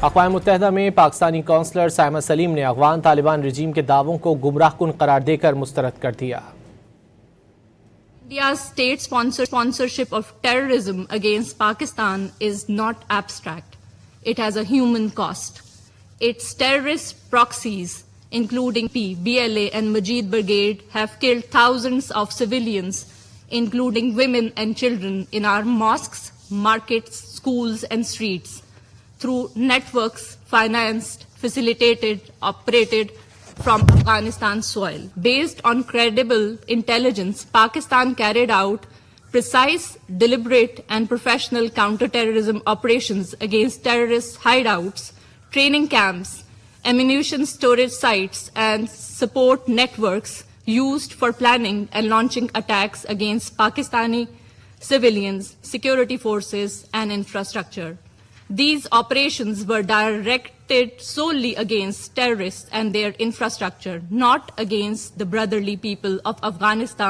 अक़वाम मुत्तहिदा में पाकिस्तानी काउंसलर साइमा सलीम ने अफ़गान तालिबान रजीम के दावों को गुमराहकुन करार देकर मुस्तरद कर दिया। India's state sponsorship of terrorism against Pakistan is not abstract. It has a human cost. Its terrorist proxies, including BLA and Majid Brigade, have killed thousands of civilians, including women and children, in our mosques, markets, schools, and streets, through networks financed, facilitated, operated from Afghanistan soil. Based on credible intelligence, Pakistan carried out precise, deliberate, and professional counterterrorism operations against terrorist hideouts, training camps, ammunition storage sites, and support networks used for planning and launching attacks against Pakistani civilians, security forces, and infrastructure. These operations were directed solely against terrorists and their infrastructure, not against the brotherly people of Afghanistan.